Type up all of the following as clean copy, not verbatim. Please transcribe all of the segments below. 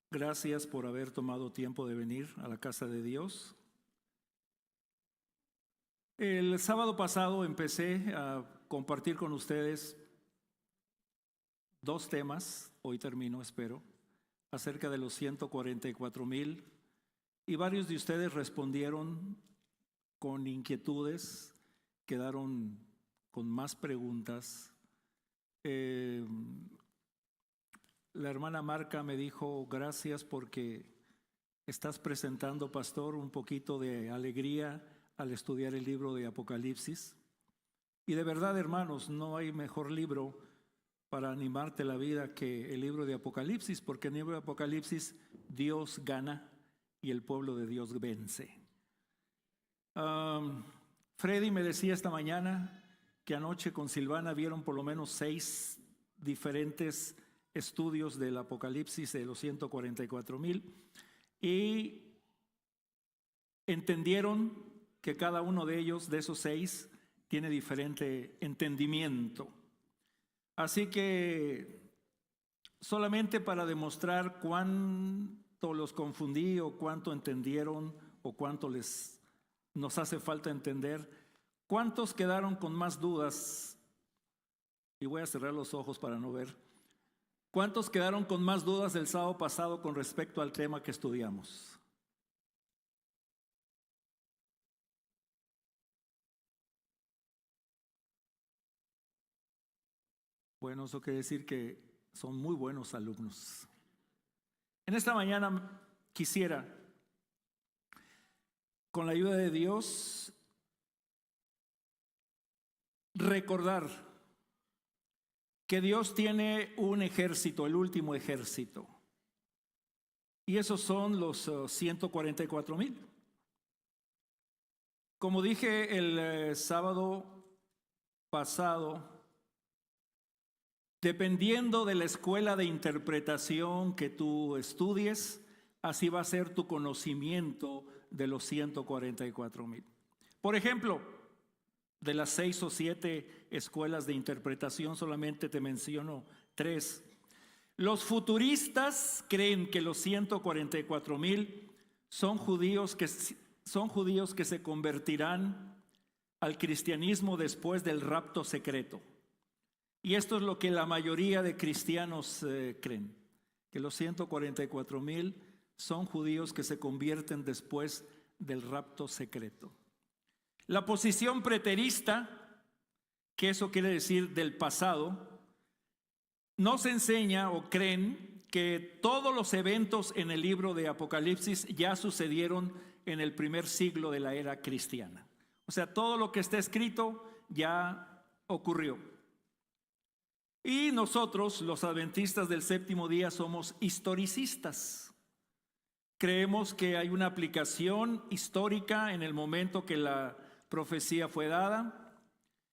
Gracias por haber tomado tiempo de venir a la casa de Dios. El sábado pasado empecé a compartir con ustedes dos temas, hoy termino, espero, acerca de los 144,000, y varios de ustedes respondieron con inquietudes, quedaron con más preguntas. La hermana Marca me dijo, gracias porque estás presentando, pastor, un poquito de alegría al estudiar el libro de Apocalipsis. Y de verdad, hermanos, no hay mejor libro para animarte la vida que el libro de Apocalipsis, porque en el libro de Apocalipsis Dios gana y el pueblo de Dios vence. Freddy me decía esta mañana que anoche con Silvana vieron por lo menos 6 diferentes estudios del Apocalipsis de los 144,000 y entendieron que cada uno de ellos, de esos 6, tiene diferente entendimiento. Así que solamente para demostrar cuánto los confundí o cuánto entendieron o cuánto nos hace falta entender, ¿cuántos quedaron con más dudas? Y voy a cerrar los ojos para no ver. ¿Cuántos quedaron con más dudas del sábado pasado con respecto al tema que estudiamos? Bueno, eso quiere decir que son muy buenos alumnos. En esta mañana quisiera, con la ayuda de Dios, recordar que Dios tiene un ejército, el último ejército. Y esos son los 144,000. Como dije el sábado pasado, dependiendo de la escuela de interpretación que tú estudies, así va a ser tu conocimiento de los 144,000. Por ejemplo, de las 6 o 7 escuelas de interpretación, solamente te menciono 3. Los futuristas creen que los 144,000 son judíos que se convertirán al cristianismo después del rapto secreto. Y esto es lo que la mayoría de cristianos creen, que los 144,000 son judíos que se convierten después del rapto secreto. La posición preterista, que eso quiere decir del pasado, nos enseña o creen que todos los eventos en el libro de Apocalipsis ya sucedieron en el primer siglo de la era cristiana. O sea, todo lo que está escrito ya ocurrió. Y nosotros, los adventistas del séptimo día, somos historicistas. Creemos que hay una aplicación histórica en el momento que la profecía fue dada,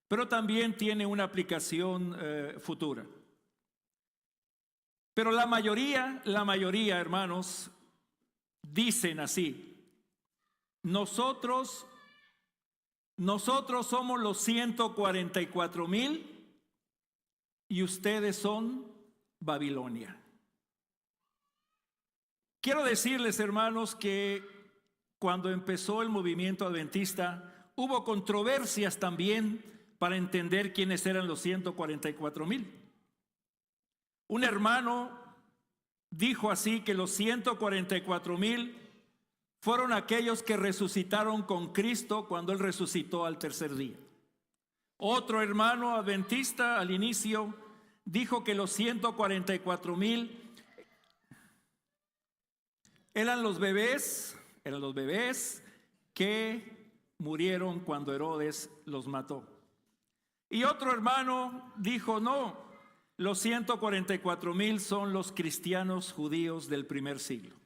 pero también tiene una aplicación futura. Pero la mayoría, hermanos, dicen así: nosotros somos los 144,000 y ustedes son Babilonia. Quiero decirles, hermanos, que cuando empezó el movimiento adventista, hubo controversias también para entender quiénes eran los 144,000. Un hermano dijo así que los 144,000 fueron aquellos que resucitaron con Cristo cuando Él resucitó al tercer día. Otro hermano adventista al inicio dijo que los 144,000 eran los bebés que murieron cuando Herodes los mató. Y otro hermano dijo, no, los 144,000 son los cristianos judíos del primer siglo.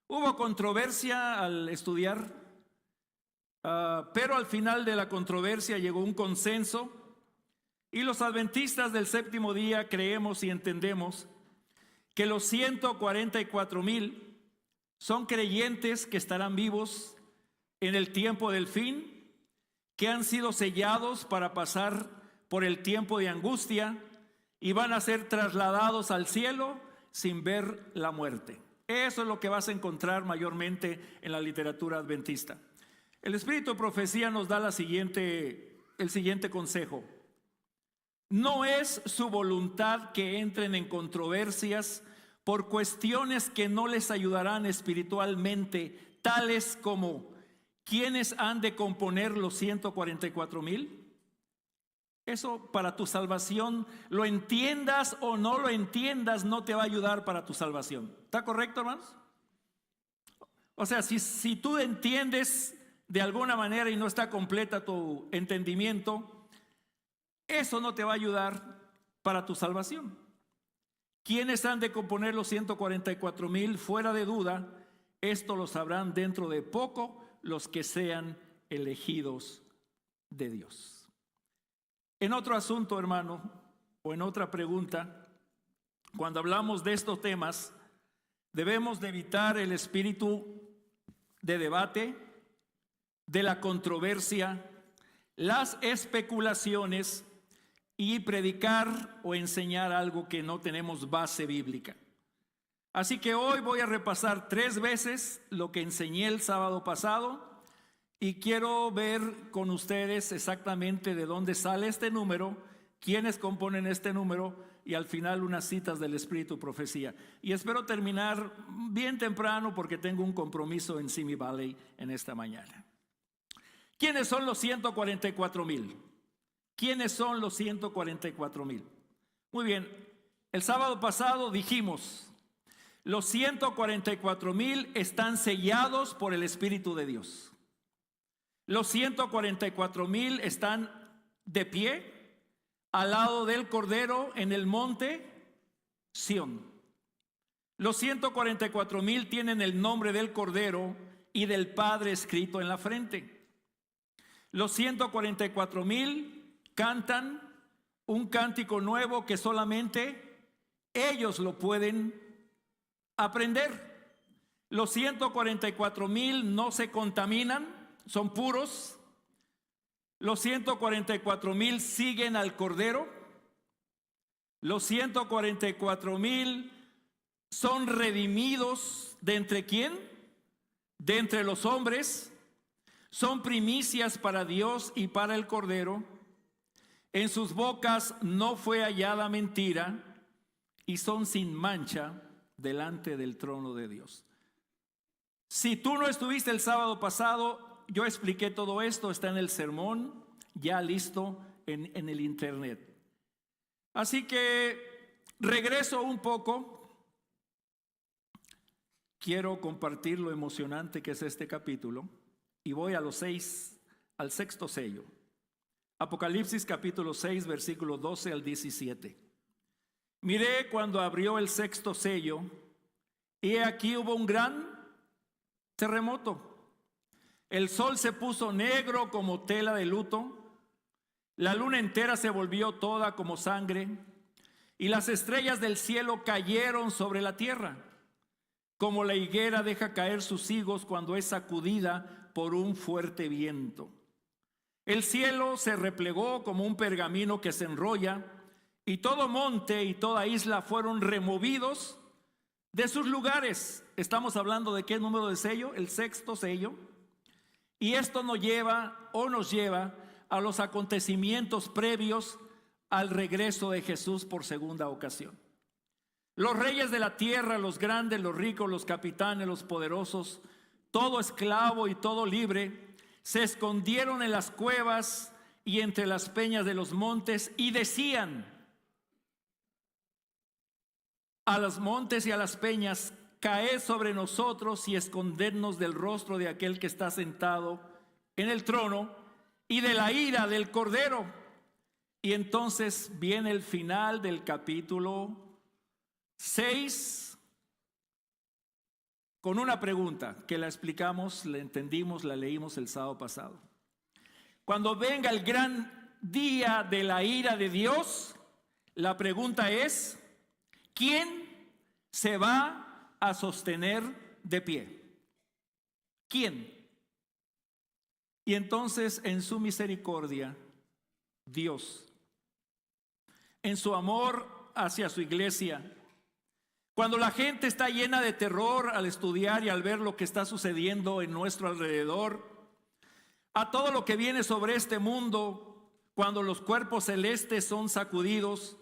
Hubo controversia al estudiar, pero al final de la controversia llegó un consenso, y los adventistas del séptimo día creemos y entendemos que los 144,000 son creyentes que estarán vivos en el tiempo del fin, que han sido sellados para pasar por el tiempo de angustia y van a ser trasladados al cielo sin ver la muerte. Eso es lo que vas a encontrar mayormente en la literatura adventista. El Espíritu de Profecía nos da el siguiente consejo. No es su voluntad que entren en controversias por cuestiones que no les ayudarán espiritualmente, tales como ¿quiénes han de componer los 144,000? Eso para tu salvación, lo entiendas o no lo entiendas, no te va a ayudar para tu salvación. ¿Está correcto, hermanos? O sea, si tú entiendes de alguna manera y no está completa tu entendimiento, eso no te va a ayudar para tu salvación. ¿Quiénes han de componer los 144,000? Fuera de duda, esto lo sabrán dentro de poco los que sean elegidos de Dios. En otro asunto, hermano, o en otra pregunta, cuando hablamos de estos temas, debemos de evitar el espíritu de debate, de la controversia, las especulaciones y predicar o enseñar algo que no tenemos base bíblica. Así que hoy voy a repasar 3 veces lo que enseñé el sábado pasado y quiero ver con ustedes exactamente de dónde sale este número, quiénes componen este número y al final unas citas del Espíritu Profecía. Y espero terminar bien temprano porque tengo un compromiso en Simi Valley en esta mañana. ¿Quiénes son los 144,000? ¿Quiénes son los 144,000? Muy bien, el sábado pasado dijimos, los 144,000 están sellados por el Espíritu de Dios. Los 144,000 están de pie al lado del Cordero en el monte Sión. Los 144,000 tienen el nombre del Cordero y del Padre escrito en la frente. Los 144,000 cantan un cántico nuevo que solamente ellos lo pueden aprender. Los 144,000 no se contaminan, son puros. Los 144,000 siguen al Cordero. Los 144,000 son redimidos ¿de entre quién? De entre los hombres. Son primicias para Dios y para el Cordero. En sus bocas no fue hallada mentira y son sin mancha delante del trono de Dios. Si tú no estuviste el sábado pasado, yo expliqué todo esto, está en el sermón, ya listo en el internet. Así que regreso un poco. Quiero compartir lo emocionante que es este capítulo y voy al 6º sello. Apocalipsis capítulo 6, versículo 12 al 17. Miré cuando abrió el 6º sello, y aquí hubo un gran terremoto. El sol se puso negro como tela de luto, la luna entera se volvió toda como sangre, y las estrellas del cielo cayeron sobre la tierra, como la higuera deja caer sus higos cuando es sacudida por un fuerte viento. El cielo se replegó como un pergamino que se enrolla, y todo monte y toda isla fueron removidos de sus lugares. Estamos hablando de ¿qué número de sello? El 6º sello. Y esto nos lleva a los acontecimientos previos al regreso de Jesús por segunda ocasión. Los reyes de la tierra, los grandes, los ricos, los capitanes, los poderosos, todo esclavo y todo libre, se escondieron en las cuevas y entre las peñas de los montes y decían a los montes y a las peñas: caed sobre nosotros y escondednos del rostro de aquel que está sentado en el trono y de la ira del Cordero. Y entonces viene el final del capítulo 6 con una pregunta que la explicamos, la entendimos, la leímos el sábado pasado. Cuando venga el gran día de la ira de Dios, la pregunta es: ¿quién se va a sostener de pie? ¿Quién? Y entonces, en su misericordia, Dios, en su amor hacia su iglesia, Cuando la gente está llena de terror al estudiar y al ver lo que está sucediendo en nuestro alrededor, a todo lo que viene sobre este mundo, cuando los cuerpos celestes son sacudidos,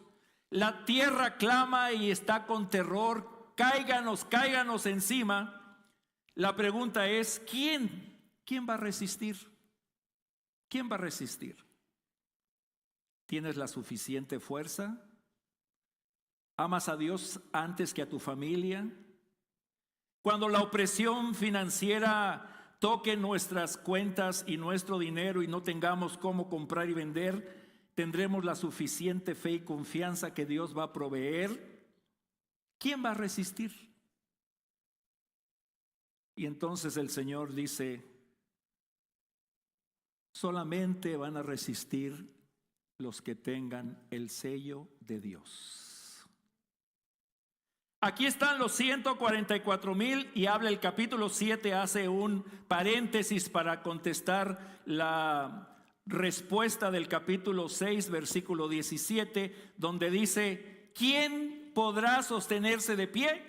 la tierra clama y está con terror, cáiganos encima. La pregunta es, ¿quién va a resistir? ¿Quién va a resistir? ¿Tienes la suficiente fuerza? ¿Amas a Dios antes que a tu familia? Cuando la opresión financiera toque nuestras cuentas y nuestro dinero y no tengamos cómo comprar y vender, ¿tendremos la suficiente fe y confianza que Dios va a proveer? ¿Quién va a resistir? Y entonces el Señor dice, solamente van a resistir los que tengan el sello de Dios. Aquí están los 144,000 y habla el capítulo 7, hace un paréntesis para contestar la respuesta del capítulo 6, versículo 17, donde dice, ¿quién podrá sostenerse de pie?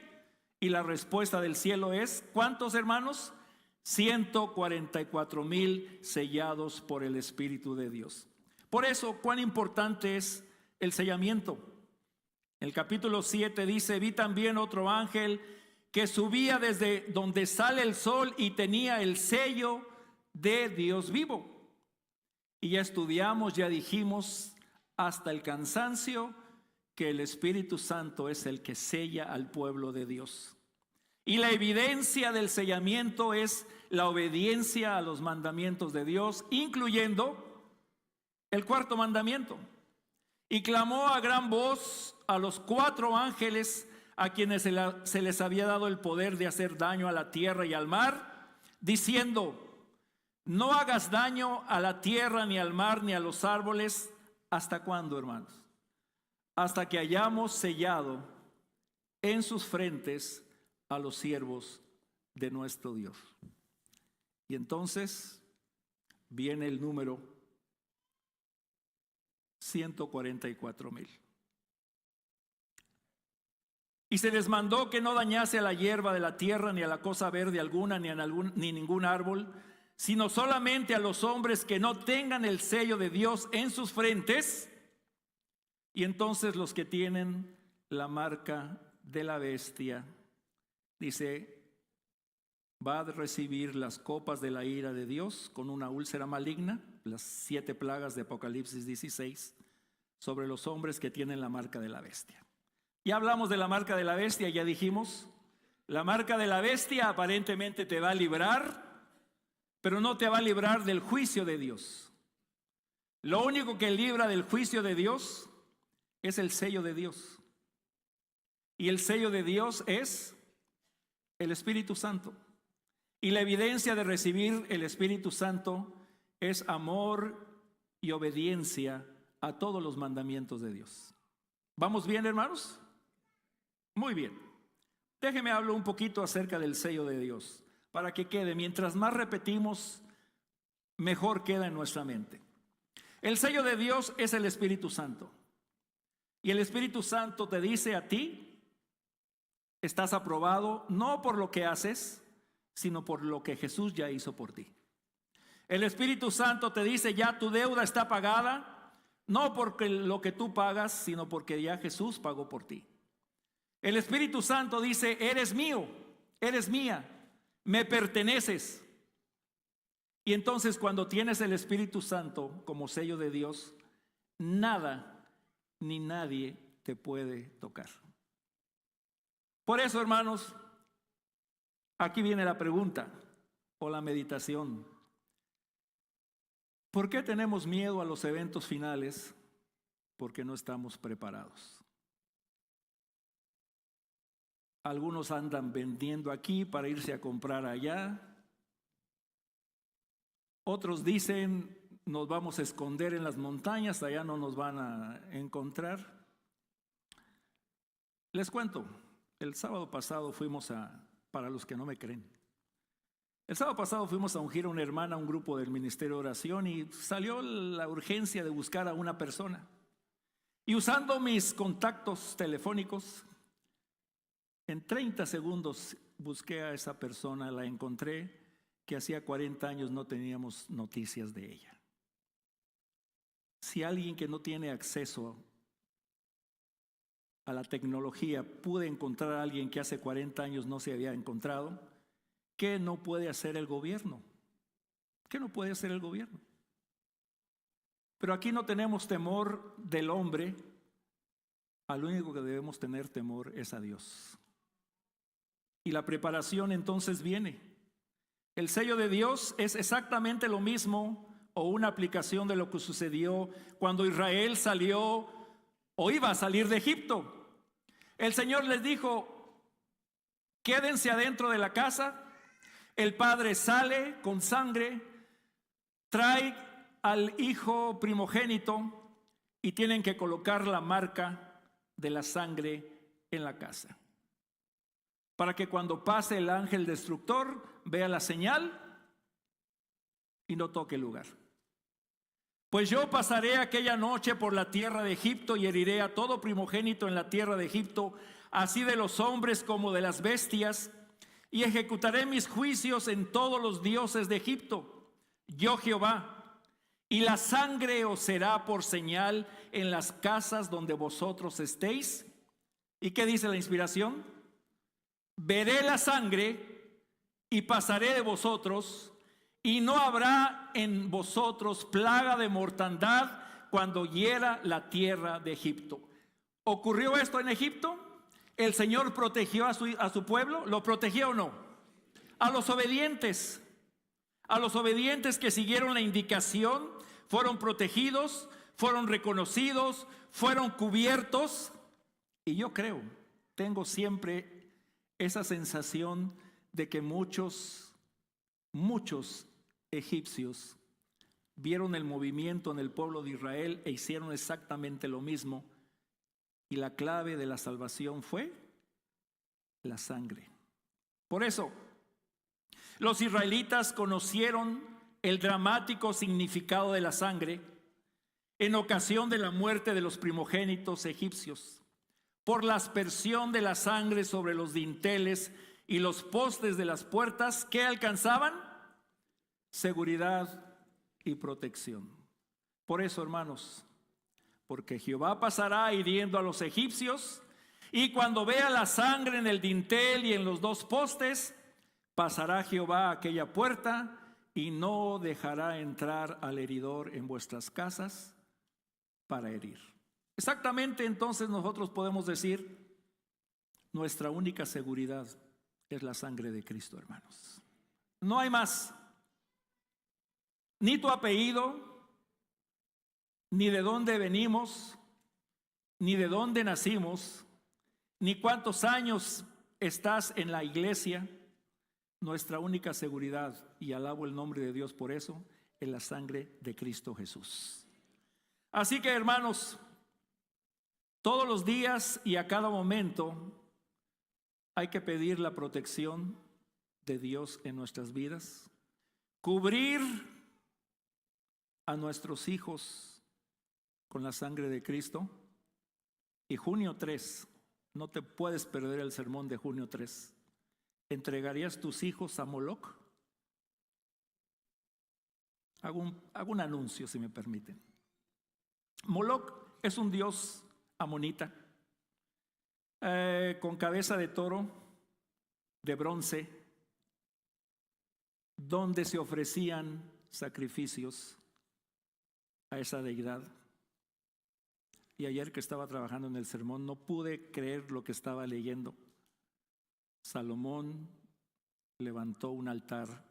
Y la respuesta del cielo es, ¿cuántos hermanos? 144,000 sellados por el Espíritu de Dios. Por eso, cuán importante es el sellamiento. El capítulo 7 dice, vi también otro ángel que subía desde donde sale el sol y tenía el sello de Dios vivo. Y ya estudiamos, ya dijimos hasta el cansancio que el Espíritu Santo es el que sella al pueblo de Dios. Y la evidencia del sellamiento es la obediencia a los mandamientos de Dios, incluyendo el cuarto mandamiento. Y clamó a gran voz a los 4 ángeles a quienes se les había dado el poder de hacer daño a la tierra y al mar, diciendo, no hagas daño a la tierra, ni al mar, ni a los árboles. ¿Hasta cuándo, hermanos? Hasta que hayamos sellado en sus frentes a los siervos de nuestro Dios. Y entonces viene el número 144,000. Y se les mandó que no dañase a la hierba de la tierra, ni a la cosa verde alguna, ni ningún árbol, sino solamente a los hombres que no tengan el sello de Dios en sus frentes, y entonces los que tienen la marca de la bestia. Dice, va a recibir las copas de la ira de Dios con una úlcera maligna, las 7 plagas de Apocalipsis 16, sobre los hombres que tienen la marca de la bestia. Ya hablamos de la marca de la bestia, ya dijimos, la marca de la bestia aparentemente te va a librar, pero no te va a librar del juicio de Dios. Lo único que libra del juicio de Dios es el sello de Dios. Y el sello de Dios es el Espíritu Santo. Y la evidencia de recibir el Espíritu Santo es amor y obediencia a todos los mandamientos de Dios. ¿Vamos bien, hermanos? Muy bien. Déjeme hablar un poquito acerca del sello de Dios, para que quede, mientras más repetimos, mejor queda en nuestra mente. El sello de Dios es el Espíritu Santo. Y el Espíritu Santo te dice a ti, estás aprobado no por lo que haces, sino por lo que Jesús ya hizo por ti. El Espíritu Santo te dice, ya tu deuda está pagada, no porque lo que tú pagas, sino porque ya Jesús pagó por ti. El Espíritu Santo dice, eres mío, eres mía, me perteneces. Y entonces cuando tienes el Espíritu Santo como sello de Dios, nada ni nadie te puede tocar. Por eso, hermanos, aquí viene la pregunta o la meditación. ¿Por qué tenemos miedo a los eventos finales? Porque no estamos preparados. Algunos andan vendiendo aquí para irse a comprar allá. Otros dicen, nos vamos a esconder en las montañas, allá no nos van a encontrar. Les cuento, el sábado pasado para los que no me creen, el sábado pasado fuimos a ungir a una hermana, a un grupo del Ministerio de Oración, y salió la urgencia de buscar a una persona. Y usando mis contactos telefónicos, En 30 segundos busqué a esa persona, la encontré, que hacía 40 años no teníamos noticias de ella. Si alguien que no tiene acceso a la tecnología pude encontrar a alguien que hace 40 años no se había encontrado, ¿qué no puede hacer el gobierno? ¿Qué no puede hacer el gobierno? Pero aquí no tenemos temor del hombre, al único que debemos tener temor es a Dios. Y la preparación entonces viene. El sello de Dios es exactamente lo mismo o una aplicación de lo que sucedió cuando Israel salió o iba a salir de Egipto. El Señor les dijo: quédense adentro de la casa. El padre sale con sangre, trae al hijo primogénito y tienen que colocar la marca de la sangre en la casa, para que cuando pase el ángel destructor vea la señal y no toque el lugar. Pues yo pasaré aquella noche por la tierra de Egipto y heriré a todo primogénito en la tierra de Egipto, así de los hombres como de las bestias, y ejecutaré mis juicios en todos los dioses de Egipto, yo Jehová, y la sangre os será por señal en las casas donde vosotros estéis. ¿Y qué dice la inspiración? Veré la sangre y pasaré de vosotros, y no habrá en vosotros plaga de mortandad cuando hiera la tierra de Egipto. ¿Ocurrió esto en Egipto? ¿El Señor protegió a su pueblo? ¿Lo protegió o no? A los obedientes que siguieron la indicación, fueron protegidos, fueron reconocidos, fueron cubiertos. Y yo creo, tengo siempre esa sensación de que muchos egipcios vieron el movimiento en el pueblo de Israel e hicieron exactamente lo mismo. Y la clave de la salvación fue la sangre. Por eso, los israelitas conocieron el dramático significado de la sangre en ocasión de la muerte de los primogénitos egipcios, por la aspersión de la sangre sobre los dinteles y los postes de las puertas. ¿Qué alcanzaban? Seguridad y protección. Por eso, hermanos, porque Jehová pasará hiriendo a los egipcios, y cuando vea la sangre en el dintel y en los dos postes, pasará Jehová a aquella puerta y no dejará entrar al heridor en vuestras casas para herir. Exactamente, entonces nosotros podemos decir, nuestra única seguridad es la sangre de Cristo, hermanos. No hay más. Ni tu apellido, ni de dónde venimos, ni de dónde nacimos, ni cuántos años estás en la iglesia. Nuestra única seguridad, y alabo el nombre de Dios por eso, es la sangre de Cristo Jesús. Así que, hermanos, todos los días y a cada momento hay que pedir la protección de Dios en nuestras vidas, cubrir a nuestros hijos con la sangre de Cristo. Y junio 3, no te puedes perder el sermón de junio 3. ¿Entregarías tus hijos a Moloc? Hago un anuncio, si me permiten. Moloc es un dios amonita, con cabeza de toro, de bronce, donde se ofrecían sacrificios a esa deidad. Y ayer que estaba trabajando en el sermón no pude creer lo que estaba leyendo. Salomón levantó un altar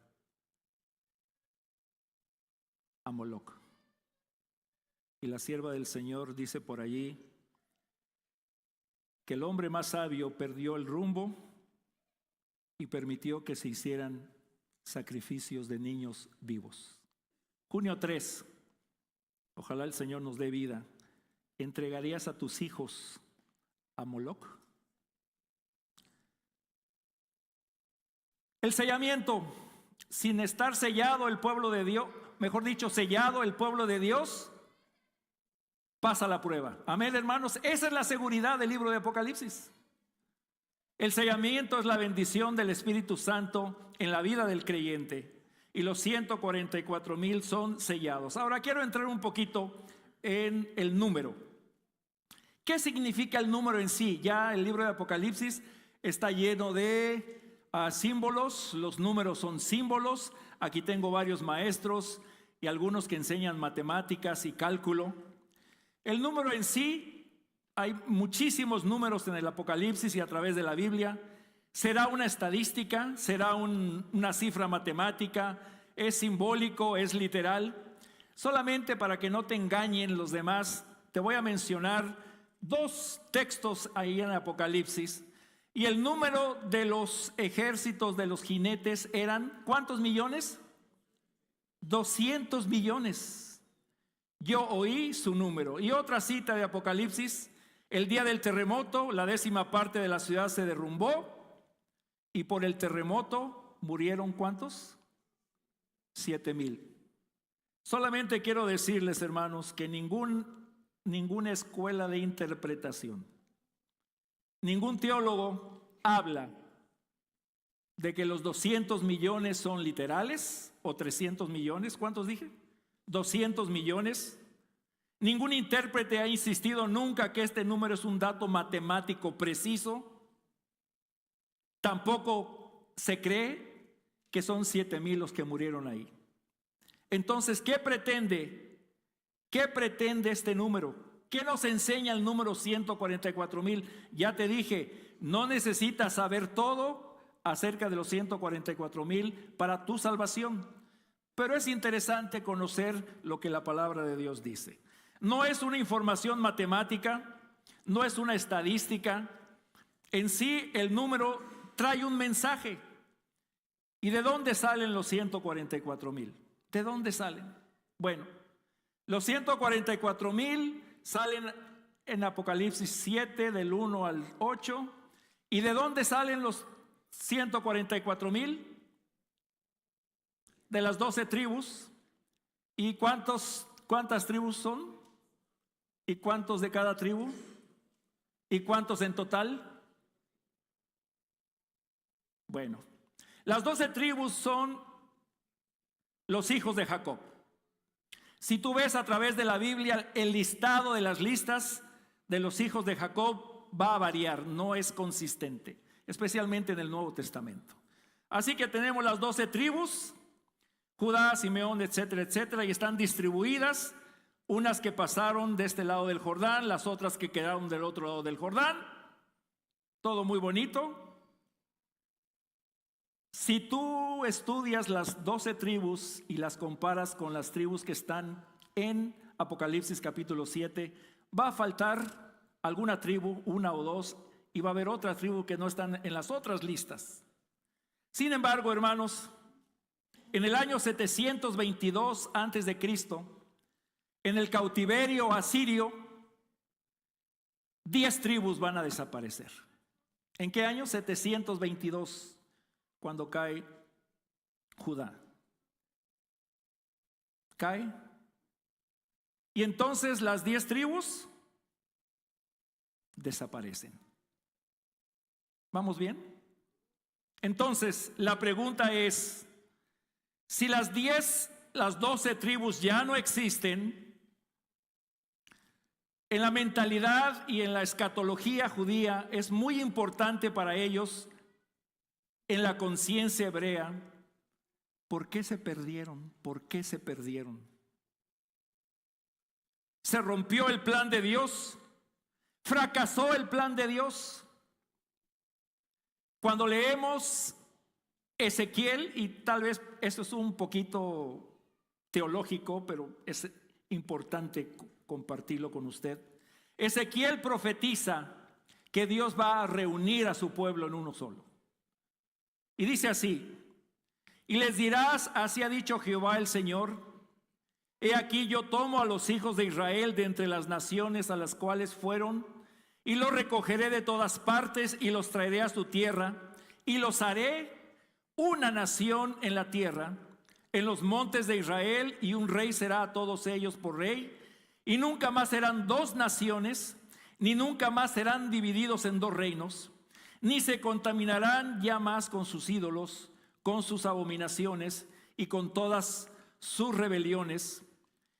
a Moloc. Y la sierva del Señor dice por allí que el hombre más sabio perdió el rumbo y permitió que se hicieran sacrificios de niños vivos. Junio 3, ojalá el Señor nos dé vida. ¿Entregarías a tus hijos a Moloc? El sellamiento, sin estar sellado el pueblo de Dios, mejor dicho, sellado el pueblo de Dios, pasa la prueba. Amén, hermanos. Esa es la seguridad del libro de Apocalipsis. El sellamiento es la bendición del Espíritu Santo en la vida del creyente. Y los 144,000 son sellados. Ahora quiero entrar un poquito en el número. ¿Qué significa el número en sí? Ya el libro de Apocalipsis está lleno de símbolos. Los números son símbolos. Aquí tengo varios maestros y algunos que enseñan matemáticas y cálculo. El número en sí, hay muchísimos números en el Apocalipsis y a través de la Biblia. Será una estadística, será una cifra matemática, es simbólico, es literal. Solamente para que no te engañen los demás, te voy a mencionar 2 textos ahí en Apocalipsis. Y el número de los ejércitos de los jinetes eran, ¿cuántos millones? 200 millones. Yo oí su número. Y otra cita de Apocalipsis: el día del terremoto, la 10ª parte de la ciudad se derrumbó. Y por el terremoto murieron ¿cuántos? 7,000. Solamente quiero decirles, hermanos, que ninguna escuela de interpretación, ningún teólogo habla de que los 200 millones son literales o 300 millones. ¿Cuántos dije? 200 millones. Ningún intérprete ha insistido nunca que este número es un dato matemático preciso. Tampoco se cree que son 7,000 los que murieron ahí. Entonces, ¿qué pretende este número? ¿Qué nos enseña el número 144,000? Ya te dije, no necesitas saber todo acerca de los 144,000 para tu salvación, pero es interesante conocer lo que la palabra de Dios dice. No es una información matemática, no es una estadística. En sí, el número trae un mensaje. ¿Y de dónde salen los 144,000? ¿De dónde salen? Bueno, los 144,000 salen en Apocalipsis 7, del 1 al 8. ¿Y de dónde salen los 144,000? De las 12 tribus. ¿Y cuántas tribus son? ¿Y cuántos de cada tribu? ¿Y cuántos en total? Bueno, las 12 tribus son los hijos de Jacob. Si tú ves a través de la Biblia, el listado de las listas de los hijos de Jacob va a variar, no es consistente, especialmente en el Nuevo Testamento. Así que tenemos las 12 tribus, Judá, Simeón, etcétera, etcétera, y están distribuidas, unas que pasaron de este lado del Jordán, las otras que quedaron del otro lado del Jordán. Todo muy bonito. Si tú estudias las 12 tribus y las comparas con las tribus que están en Apocalipsis capítulo 7, va a faltar alguna tribu, 1 o 2, y va a haber otra tribu que no están en las otras listas. Sin embargo, hermanos, en el año 722 antes de Cristo, en el cautiverio asirio, 10 tribus van a desaparecer. ¿En qué año? 722. Cuando cae Judá. Cae. Y entonces las 10 tribus desaparecen. ¿Vamos bien? Entonces, la pregunta es, si las 12 tribus ya no existen, en la mentalidad y en la escatología judía es muy importante para ellos, en la conciencia hebrea, ¿por qué se perdieron? ¿Por qué se perdieron? ¿Se rompió el plan de Dios? ¿Fracasó el plan de Dios? Cuando leemos Ezequiel, y tal vez esto es un poquito teológico, pero es importante compartirlo con usted. Ezequiel profetiza que Dios va a reunir a su pueblo en uno solo. Y dice así: y les dirás, así ha dicho Jehová el Señor, he aquí yo tomo a los hijos de Israel de entre las naciones a las cuales fueron, y los recogeré de todas partes y los traeré a su tierra, y los haré una nación en la tierra, en los montes de Israel, y un rey será a todos ellos por rey, y nunca más serán 2 naciones, ni nunca más serán divididos en 2 reinos. ni se contaminarán ya más con sus ídolos, con sus abominaciones y con todas sus rebeliones.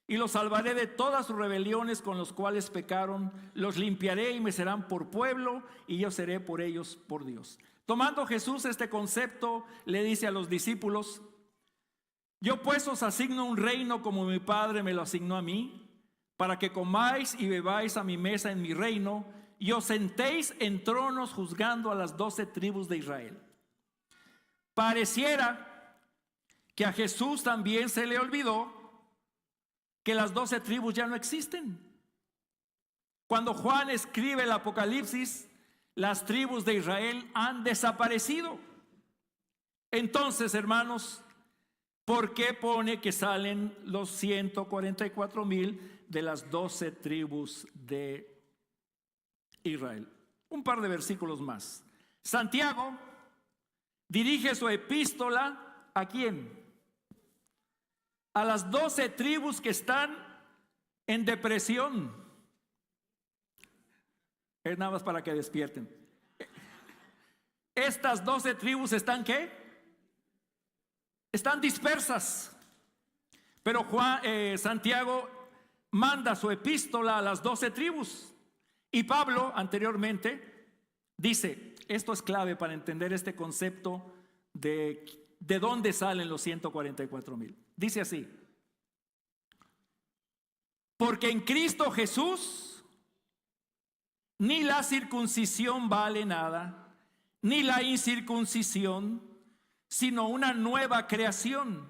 Y los salvaré de todas sus rebeliones con los cuales pecaron, los limpiaré y me serán por pueblo, y yo seré por ellos por Dios. Tomando Jesús este concepto, le dice a los discípulos: yo pues os asigno un reino como mi Padre me lo asignó a mí, para que comáis y bebáis a mi mesa en mi reino, y os sentéis en tronos juzgando a las 12 tribus de Israel. Pareciera que a Jesús también se le olvidó que las 12 tribus ya no existen. Cuando Juan escribe el Apocalipsis, las tribus de Israel han desaparecido. Entonces, hermanos, ¿por qué pone que salen los 144,000 de las 12 tribus de Israel? Un par de versículos más. Santiago dirige su epístola ¿a quién? A las 12 tribus que están en depresión. Es nada más para que despierten. Estas 12 tribus están ¿qué? Están dispersas. Pero Santiago manda su epístola a las 12 tribus. Y Pablo anteriormente dice, esto es clave para entender este concepto de dónde salen los 144,000. Dice así: porque en Cristo Jesús ni la circuncisión vale nada, ni la incircuncisión, sino una nueva creación.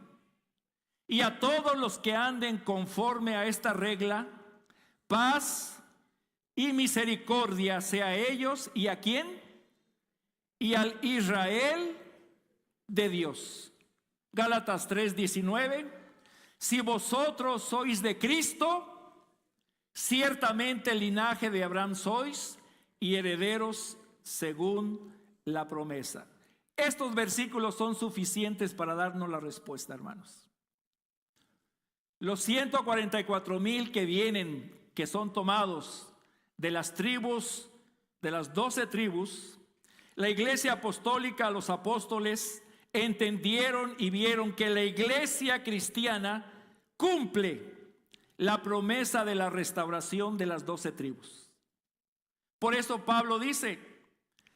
Y a todos los que anden conforme a esta regla, paz y misericordia sea a ellos. ¿Y a quién? Y al Israel de Dios. Gálatas 3:19. Si vosotros sois de Cristo, ciertamente el linaje de Abraham sois y herederos según la promesa. Estos versículos son suficientes para darnos la respuesta, hermanos. Los 144,000 que vienen, que son tomados de las tribus, de las 12 tribus, la iglesia apostólica, los apóstoles entendieron y vieron que la iglesia cristiana cumple la promesa de la restauración de las 12 tribus. Por eso Pablo dice: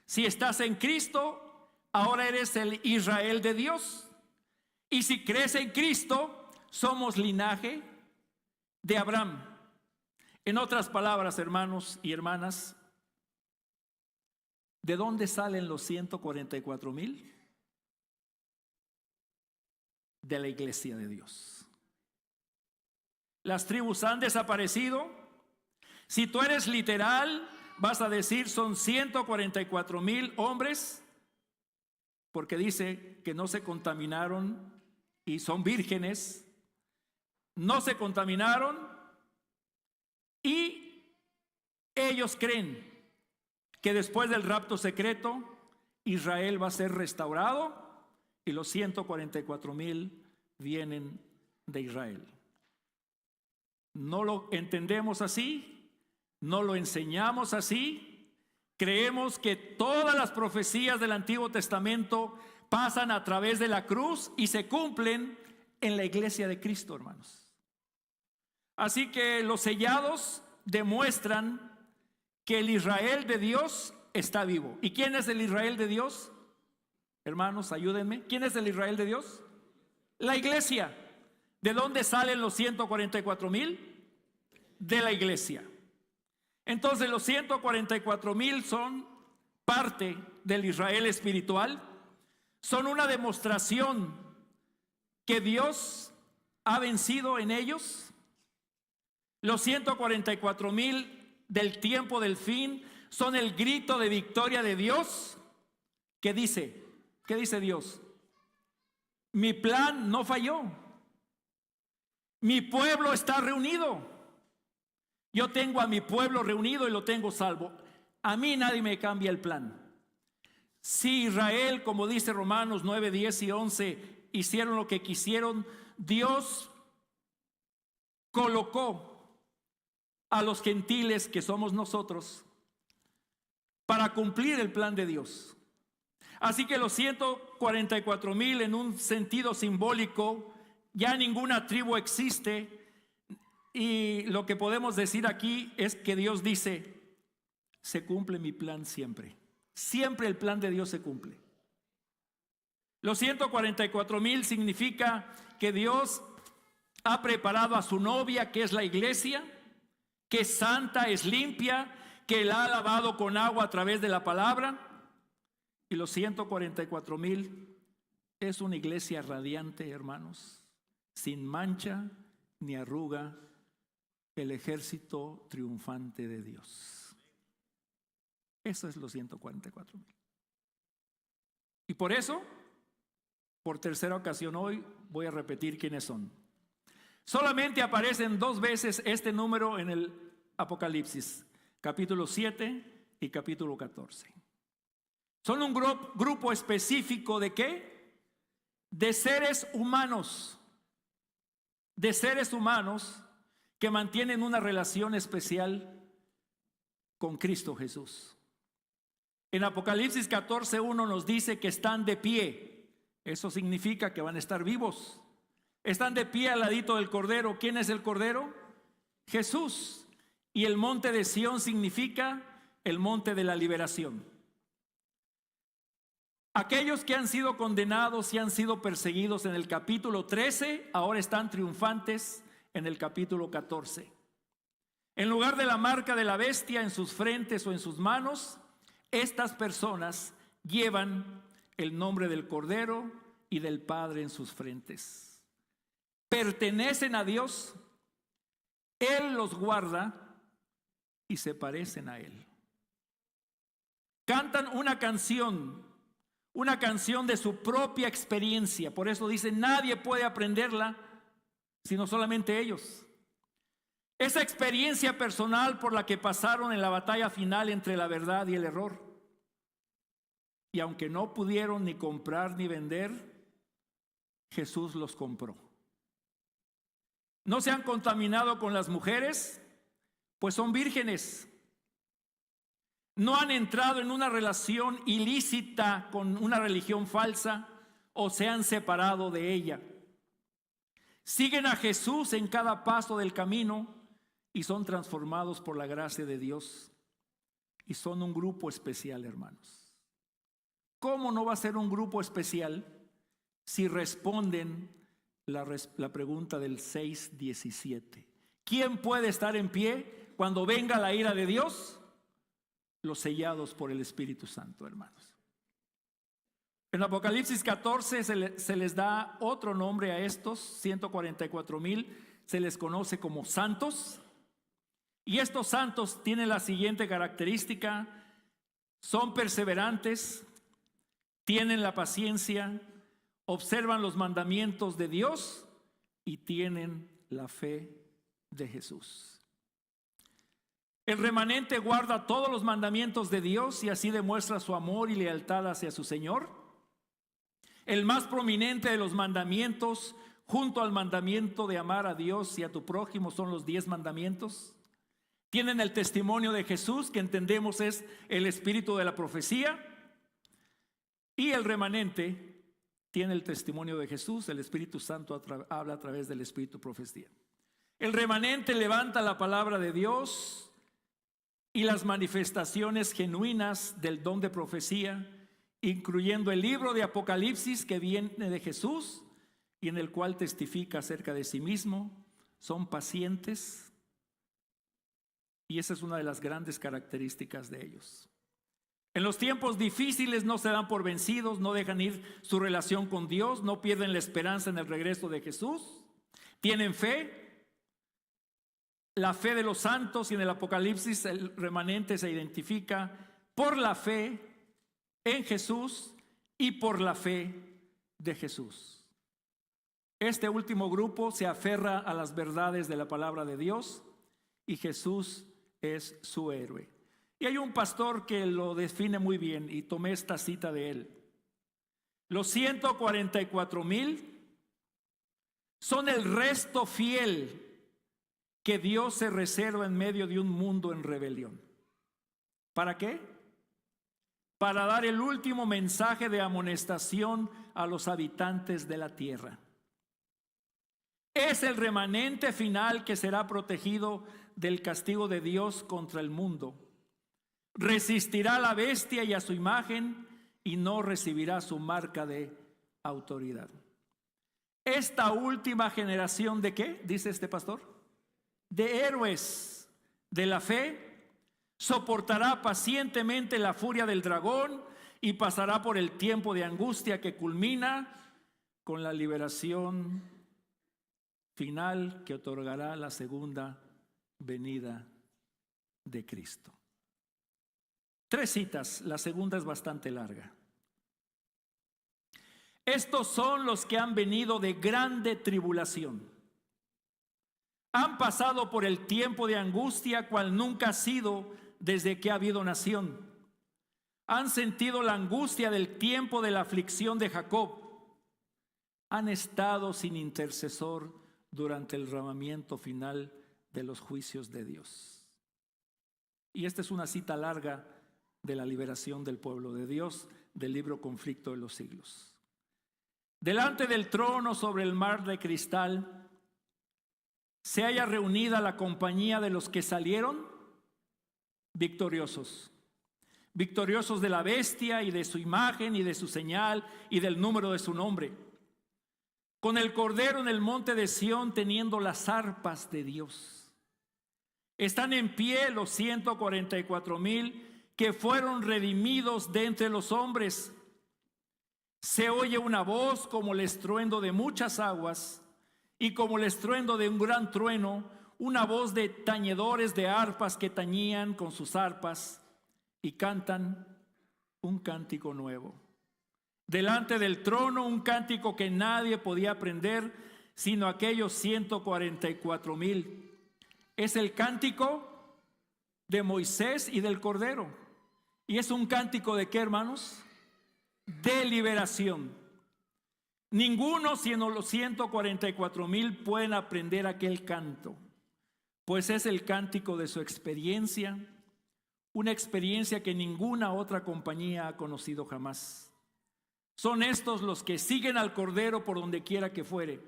si estás en Cristo, ahora eres el Israel de Dios. Y si crees en Cristo, somos linaje de Abraham. En otras palabras, hermanos y hermanas, ¿de dónde salen los 144,000? De la iglesia de Dios. Las tribus han desaparecido. Si tú eres literal, vas a decir son 144,000 hombres, porque dice que no se contaminaron y son vírgenes, no se contaminaron, y ellos creen que después del rapto secreto Israel va a ser restaurado y los 144,000 vienen de Israel. No lo entendemos así, no lo enseñamos así. Creemos que todas las profecías del Antiguo Testamento pasan a través de la cruz y se cumplen en la iglesia de Cristo, hermanos. Así que los sellados demuestran que el Israel de Dios está vivo. ¿Y quién es el Israel de Dios? Hermanos, ayúdenme. ¿Quién es el Israel de Dios? La iglesia. ¿De dónde salen los 144,000? De la iglesia. Entonces los 144,000 son parte del Israel espiritual. Son una demostración que Dios ha vencido en ellos. Los 144,000 del tiempo del fin son el grito de victoria de Dios. ¿Qué dice? ¿Qué dice Dios? Mi plan no falló. Mi pueblo está reunido. Yo tengo a mi pueblo reunido y lo tengo salvo. A mí nadie me cambia el plan. Si Israel, como dice Romanos 9, 10 y 11, hicieron lo que quisieron, Dios colocó a los gentiles, que somos nosotros, para cumplir el plan de Dios. Así que los 144,000 en un sentido simbólico, ya ninguna tribu existe, y lo que podemos decir aquí es que Dios dice, se cumple mi plan siempre. Siempre el plan de Dios se cumple. Los 144,000 significa que Dios ha preparado a su novia, que es la iglesia, que es santa, es limpia, que la ha lavado con agua a través de la palabra. Y los 144,000 es una iglesia radiante, hermanos, sin mancha ni arruga, el ejército triunfante de Dios. Eso es los 144,000. Y por eso, por tercera ocasión hoy, voy a repetir quiénes son. Solamente aparecen 2 veces este número en el Apocalipsis, capítulo 7 y capítulo 14. Son un grupo específico ¿de qué? De seres humanos. De seres humanos que mantienen una relación especial con Cristo Jesús. En Apocalipsis 14:1 nos dice que están de pie. Eso significa que van a estar vivos. Están de pie al ladito del Cordero. ¿Quién es el Cordero? Jesús. Y el monte de Sión significa el monte de la liberación. Aquellos que han sido condenados y han sido perseguidos en el capítulo 13, ahora están triunfantes en el capítulo 14. En lugar de la marca de la bestia en sus frentes o en sus manos, estas personas llevan el nombre del Cordero y del Padre en sus frentes. Pertenecen a Dios, Él los guarda y se parecen a Él. Cantan una canción de su propia experiencia. Por eso dice, nadie puede aprenderla sino solamente ellos. Esa experiencia personal por la que pasaron en la batalla final entre la verdad y el error. Y aunque no pudieron ni comprar ni vender, Jesús los compró. No se han contaminado con las mujeres, pues son vírgenes. No han entrado en una relación ilícita con una religión falsa o se han separado de ella. Siguen a Jesús en cada paso del camino y son transformados por la gracia de Dios. Y son un grupo especial, hermanos. ¿Cómo no va a ser un grupo especial si responden la pregunta del 6:17? ¿Quién puede estar en pie cuando venga la ira de Dios? Los sellados por el Espíritu Santo, hermanos. En Apocalipsis 14 se les da otro nombre a estos 144,000, se les conoce como santos. Y estos santos tienen la siguiente característica: son perseverantes, tienen la paciencia, observan los mandamientos de Dios y tienen la fe de Jesús. El remanente guarda todos los mandamientos de Dios y así demuestra su amor y lealtad hacia su Señor. El más prominente de los mandamientos, junto al mandamiento de amar a Dios y a tu prójimo, son los 10 mandamientos. Tienen el testimonio de Jesús, que entendemos es el espíritu de la profecía. Y el remanente tiene el testimonio de Jesús, el Espíritu Santo habla a través del espíritu profecía. El remanente levanta la palabra de Dios y las manifestaciones genuinas del don de profecía, incluyendo el libro de Apocalipsis que viene de Jesús y en el cual testifica acerca de sí mismo. Son pacientes y esa es una de las grandes características de ellos. En los tiempos difíciles no se dan por vencidos, no dejan ir su relación con Dios, no pierden la esperanza en el regreso de Jesús, tienen fe. La fe de los santos, y en el Apocalipsis el remanente se identifica por la fe en Jesús y por la fe de Jesús. Este último grupo se aferra a las verdades de la palabra de Dios y Jesús es su héroe. Y hay un pastor que lo define muy bien y tomé esta cita de él. Los 144,000 son el resto fiel que Dios se reserva en medio de un mundo en rebelión. ¿Para qué? para dar el último mensaje de amonestación a los habitantes de la tierra. Es el remanente final que será protegido del castigo de Dios contra el mundo. Resistirá a la bestia y a su imagen y no recibirá su marca de autoridad. Esta última generación ¿de qué? Dice este pastor. De héroes de la fe soportará pacientemente la furia del dragón y pasará por el tiempo de angustia que culmina con la liberación final que otorgará la segunda venida de Cristo. 3 citas, la segunda es bastante larga. Estos son los que han venido de grande tribulación. Han pasado por el tiempo de angustia cual nunca ha sido desde que ha habido nación. Han sentido la angustia del tiempo de la aflicción de Jacob. Han estado sin intercesor durante el derramamiento final de los juicios de Dios. Y esta es una cita larga de la liberación del pueblo de Dios del libro Conflicto de los Siglos. Delante del trono sobre el mar de cristal se halla reunida la compañía de los que salieron victoriosos. Victoriosos de la bestia y de su imagen y de su señal y del número de su nombre. Con el Cordero en el monte de Sión teniendo las arpas de Dios. Están en pie los 144,000 que fueron redimidos de entre los hombres. Se oye una voz como el estruendo de muchas aguas y como el estruendo de un gran trueno, una voz de tañedores de arpas que tañían con sus arpas y cantan un cántico nuevo. Delante del trono un cántico que nadie podía aprender sino aquellos 144,000. Es el cántico de Moisés y del Cordero. ¿Y es un cántico de qué, hermanos? De liberación. Ninguno sino los 144,000 pueden aprender aquel canto, pues es el cántico de su experiencia, una experiencia que ninguna otra compañía ha conocido jamás. Son estos los que siguen al Cordero por donde quiera que fuere,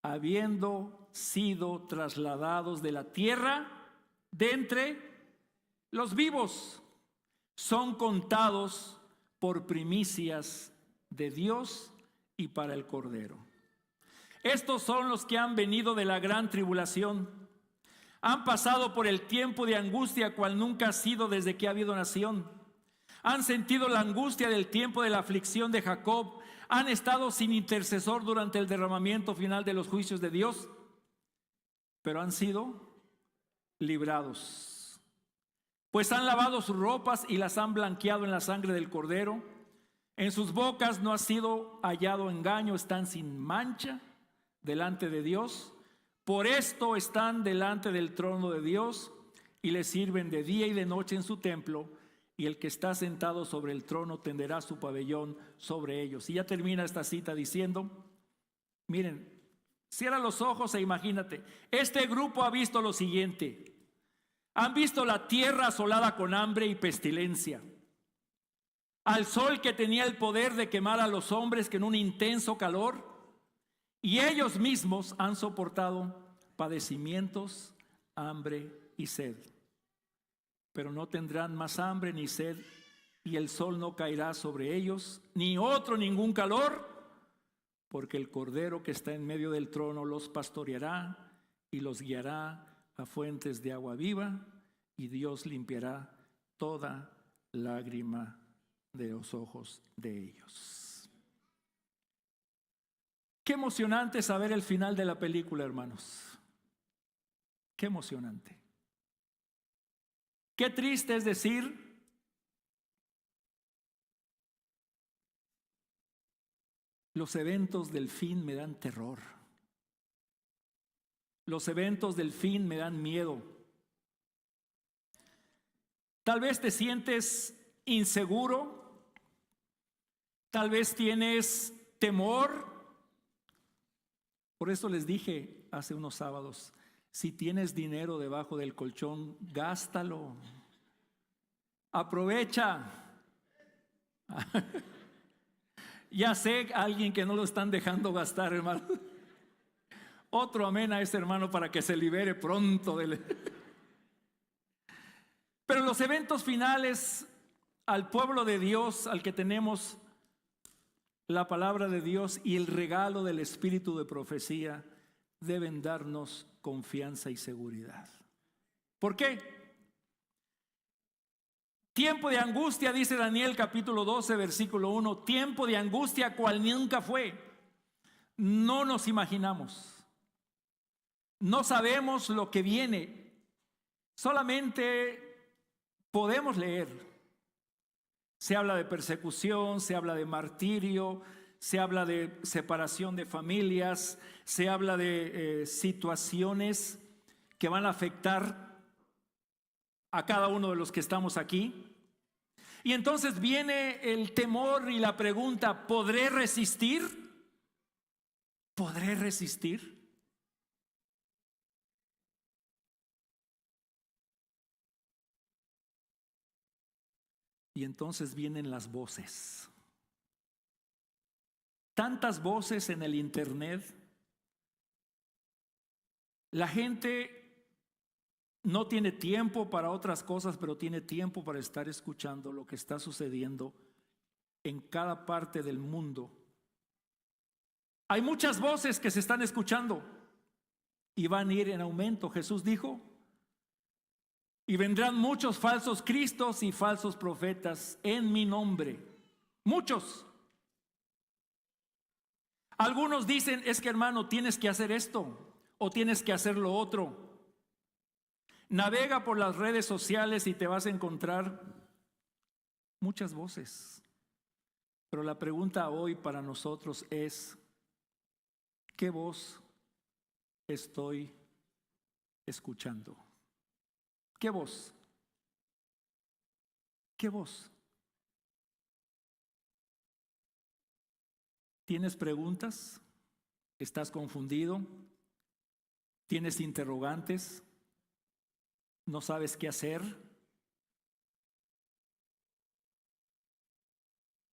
habiendo sido trasladados de la tierra de entre los vivos. Son contados por primicias de Dios y para el Cordero. Estos son los que han venido de la gran tribulación. Han pasado por el tiempo de angustia cual nunca ha sido desde que ha habido nación. Han sentido la angustia del tiempo de la aflicción de Jacob. Han estado sin intercesor durante el derramamiento final de los juicios de Dios, pero han sido librados. Pues han lavado sus ropas y las han blanqueado en la sangre del Cordero. En sus bocas no ha sido hallado engaño, están sin mancha delante de Dios. Por esto están delante del trono de Dios y le sirven de día y de noche en su templo. Y el que está sentado sobre el trono tenderá su pabellón sobre ellos. Y ya termina esta cita diciendo, miren, cierra los ojos e imagínate, este grupo ha visto lo siguiente. Han visto la tierra asolada con hambre y pestilencia, al sol que tenía el poder de quemar a los hombres con un intenso calor, y ellos mismos han soportado padecimientos, hambre y sed. Pero no tendrán más hambre ni sed, y el sol no caerá sobre ellos, ni ningún calor, porque el Cordero que está en medio del trono los pastoreará y los guiará a fuentes de agua viva, y Dios limpiará toda lágrima de los ojos de ellos. Qué emocionante saber el final de la película, hermanos. Qué emocionante. Qué triste es decir los eventos del fin me dan terror. Los eventos del fin me dan miedo. Tal vez te sientes inseguro, tal vez tienes temor. Por eso les dije hace unos sábados, si tienes dinero debajo del colchón, gástalo. Aprovecha. Ya sé a alguien que no lo están dejando gastar, hermano. Otro amén a ese hermano para que se libere pronto de él. Pero los eventos finales al pueblo de Dios, al que tenemos la palabra de Dios y el regalo del espíritu de profecía, deben darnos confianza y seguridad. ¿Por qué? Tiempo de angustia, dice Daniel capítulo 12, versículo 1, tiempo de angustia cual nunca fue. No nos imaginamos. No sabemos lo que viene. Solamente podemos leer. Se habla de persecución, se habla de martirio, se habla de separación de familias, se habla de situaciones que van a afectar a cada uno de los que estamos aquí. Y entonces viene el temor y la pregunta, ¿podré resistir? ¿Podré resistir? Y entonces vienen las voces. Tantas voces en el internet. La gente no tiene tiempo para otras cosas, pero tiene tiempo para estar escuchando lo que está sucediendo en cada parte del mundo. Hay muchas voces que se están escuchando y van a ir en aumento. Jesús dijo, y vendrán muchos falsos cristos y falsos profetas en mi nombre. Muchos. Algunos dicen, es que hermano, tienes que hacer esto o tienes que hacer lo otro. Navega por las redes sociales y te vas a encontrar muchas voces. Pero la pregunta hoy para nosotros es, ¿qué voz estoy escuchando? ¿Qué voz? ¿Qué voz? ¿Tienes preguntas? ¿Estás confundido? ¿Tienes interrogantes? ¿No sabes qué hacer?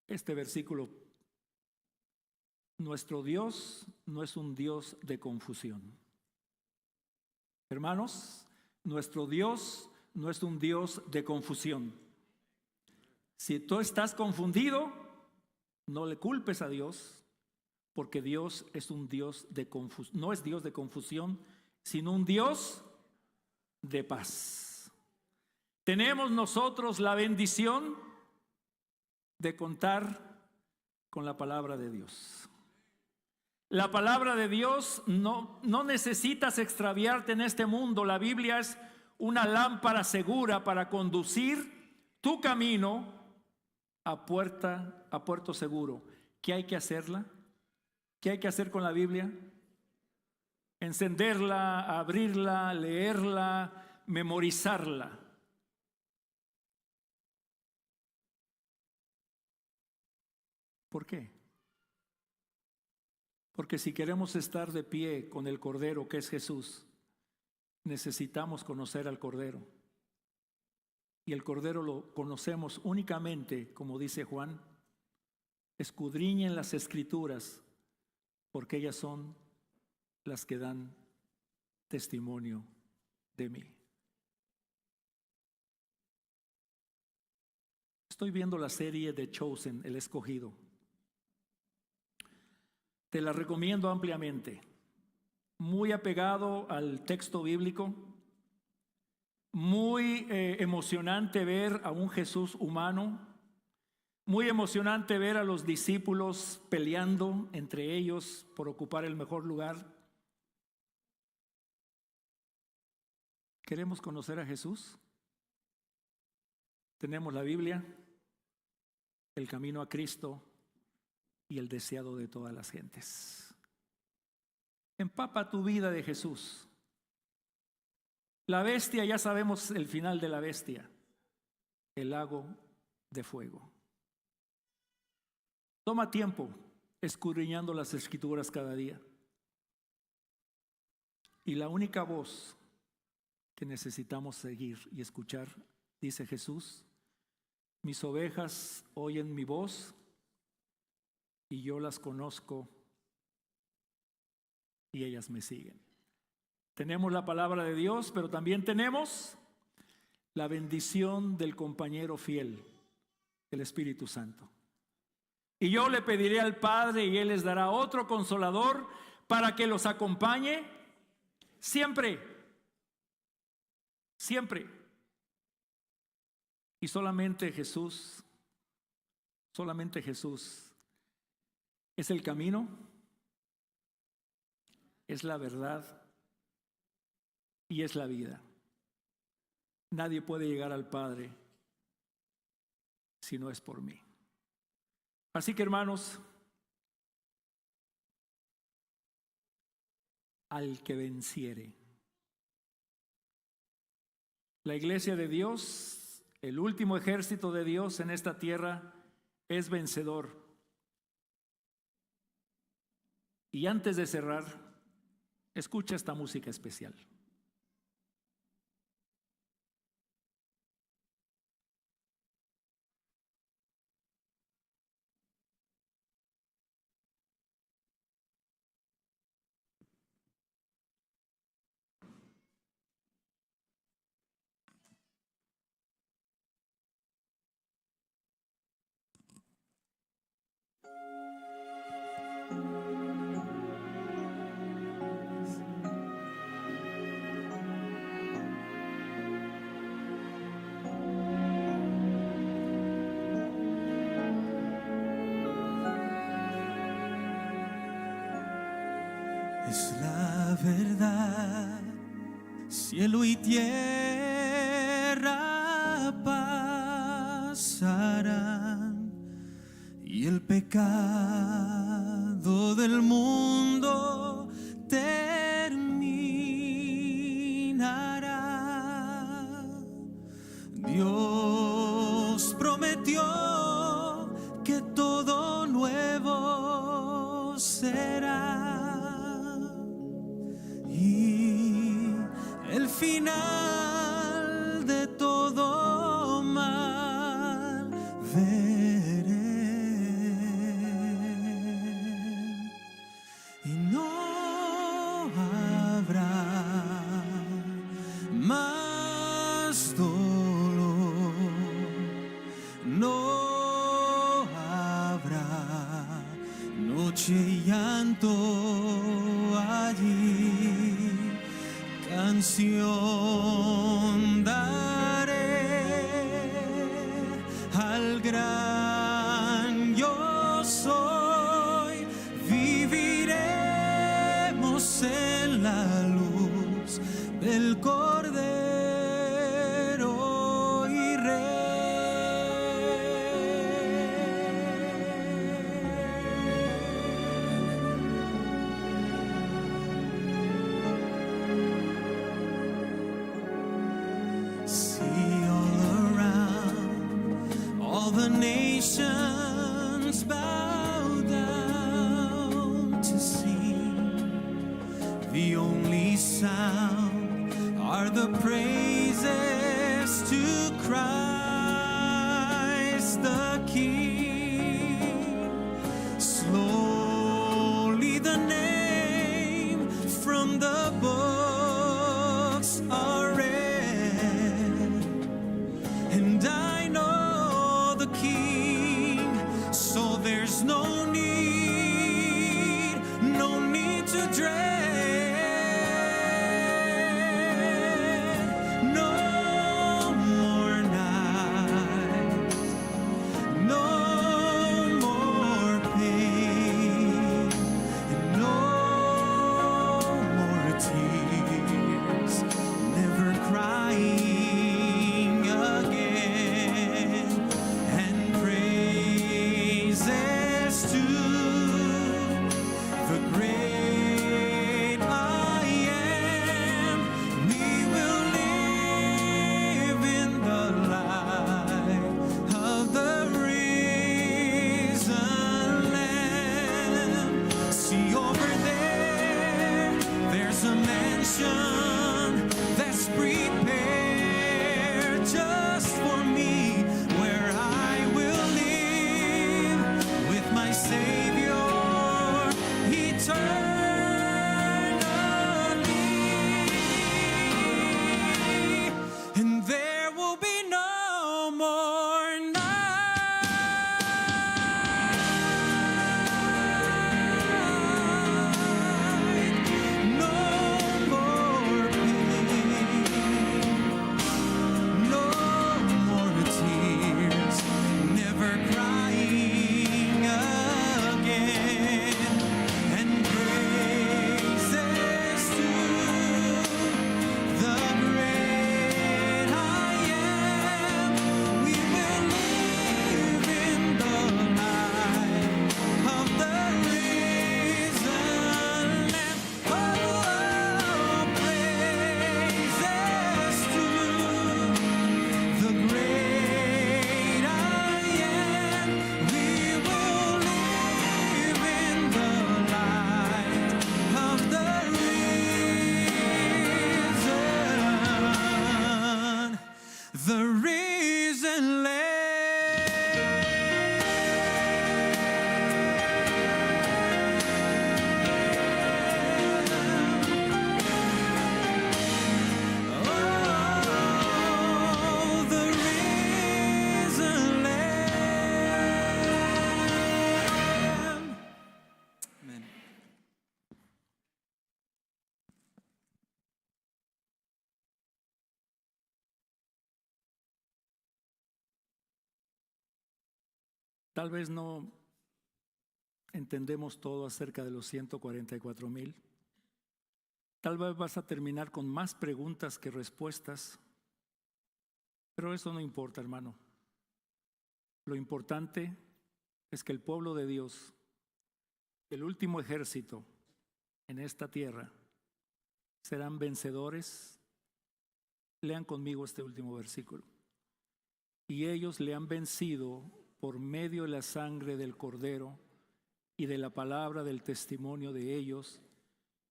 Este versículo, nuestro Dios no es un Dios de confusión. Hermanos, nuestro Dios no es un Dios de confusión. Si tú estás confundido, no le culpes a Dios, porque Dios es un Dios de confusión. No es Dios de confusión, sino un Dios de paz. Tenemos nosotros la bendición de contar con la palabra de Dios. La palabra de Dios no necesitas extraviarte en este mundo. La Biblia es una lámpara segura para conducir tu camino a puerto seguro. ¿Qué hay que hacerla? ¿Qué hay que hacer con la Biblia? Encenderla, abrirla, leerla, memorizarla. ¿Por qué? Porque si queremos estar de pie con el Cordero que es Jesús, necesitamos conocer al Cordero. Y el Cordero lo conocemos únicamente, como dice Juan, escudriñen las Escrituras, porque ellas son las que dan testimonio de mí. Estoy viendo la serie de Chosen, El Escogido. Te la recomiendo ampliamente. Muy apegado al texto bíblico. Muy emocionante ver a un Jesús humano. Muy emocionante ver a los discípulos peleando entre ellos por ocupar el mejor lugar. ¿Queremos conocer a Jesús? Tenemos la Biblia, el camino a Cristo y el deseado de todas las gentes. Empapa tu vida de Jesús. La bestia, ya sabemos el final de la bestia, el lago de fuego. Toma tiempo escudriñando las Escrituras cada día. Y la única voz que necesitamos seguir y escuchar, dice Jesús, Mis ovejas oyen mi voz y yo las conozco y ellas me siguen. Tenemos la palabra de Dios, pero también tenemos la bendición del compañero fiel, el Espíritu Santo. Y yo le pediré al Padre y Él les dará otro consolador para que los acompañe siempre, siempre. Y solamente Jesús es el camino, es la verdad y es la vida. Nadie puede llegar al Padre si no es por mí. Así que, hermanos, al que venciere. La iglesia de Dios, el último ejército de Dios en esta tierra, es vencedor. Y antes de cerrar, escucha esta música especial. Es la verdad, cielo y tierra pasarán y el pecado del mundo terminará. Dios prometió que todo nuevo será. El final de todo mal veré, y no habrá más dolor, no habrá noche y llanto allí. Canción daré al gran yo soy, viviremos en la luz del Cordero y Rey. The nations bow down to sing. The only sound are the praises to Christ the King. Slowly the name from the books are read, and I know King, so there's no need to dread. No more night, no more pain, and no more tears, never crying again. To the great I am, we will live in the light of the risen Lamb. See over there, there's a mansion that's prepared just for me, where I Tal vez no entendemos todo acerca de los 144,000. Tal vez vas a terminar con más preguntas que respuestas, pero eso no importa, hermano. Lo importante es que el pueblo de Dios, el último ejército en esta tierra, serán vencedores. Lean conmigo este último versículo. Y ellos le han vencido por medio de la sangre del Cordero y de la palabra del testimonio de ellos,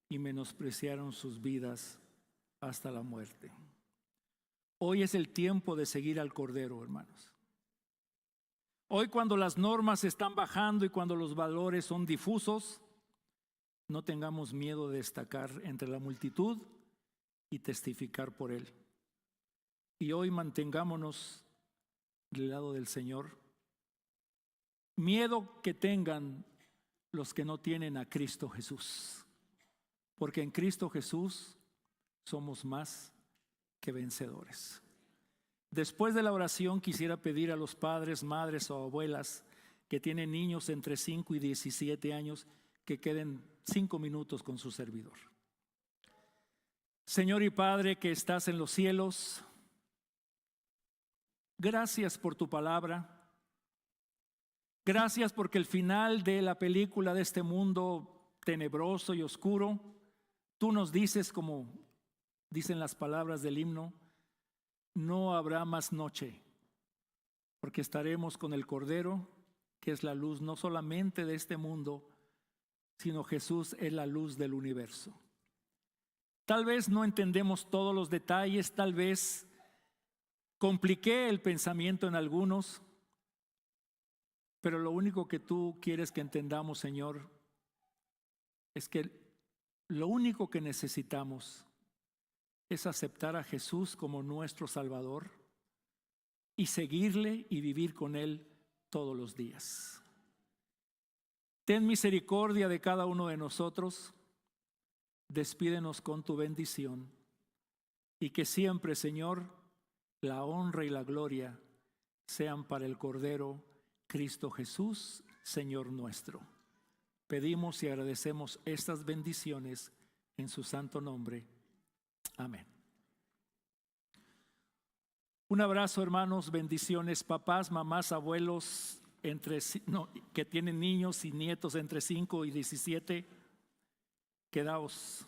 y menospreciaron sus vidas hasta la muerte. Hoy es el tiempo de seguir al Cordero, hermanos. Hoy, cuando las normas están bajando y cuando los valores son difusos, no tengamos miedo de destacar entre la multitud y testificar por Él. Y hoy mantengámonos del lado del Señor. Miedo que tengan los que no tienen a Cristo Jesús, porque en Cristo Jesús somos más que vencedores. Después de la oración quisiera pedir a los padres, madres o abuelas que tienen niños entre 5 y 17 años que queden 5 minutos con su servidor. Señor y Padre que estás en los cielos, gracias por tu palabra. Gracias porque el final de la película de este mundo tenebroso y oscuro, tú nos dices, como dicen las palabras del himno, no habrá más noche, porque estaremos con el Cordero, que es la luz no solamente de este mundo, sino Jesús es la luz del universo. Tal vez no entendemos todos los detalles, tal vez compliqué el pensamiento en algunos, pero lo único que tú quieres que entendamos, Señor, es que lo único que necesitamos es aceptar a Jesús como nuestro Salvador y seguirle y vivir con Él todos los días. Ten misericordia de cada uno de nosotros, despídenos con tu bendición y que siempre, Señor, la honra y la gloria sean para el Cordero Cristo Jesús, Señor nuestro. Pedimos y agradecemos estas bendiciones en su santo nombre. Amén. Un abrazo, hermanos, bendiciones, papás, mamás, abuelos que tienen niños y nietos entre 5 y 17. Quedaos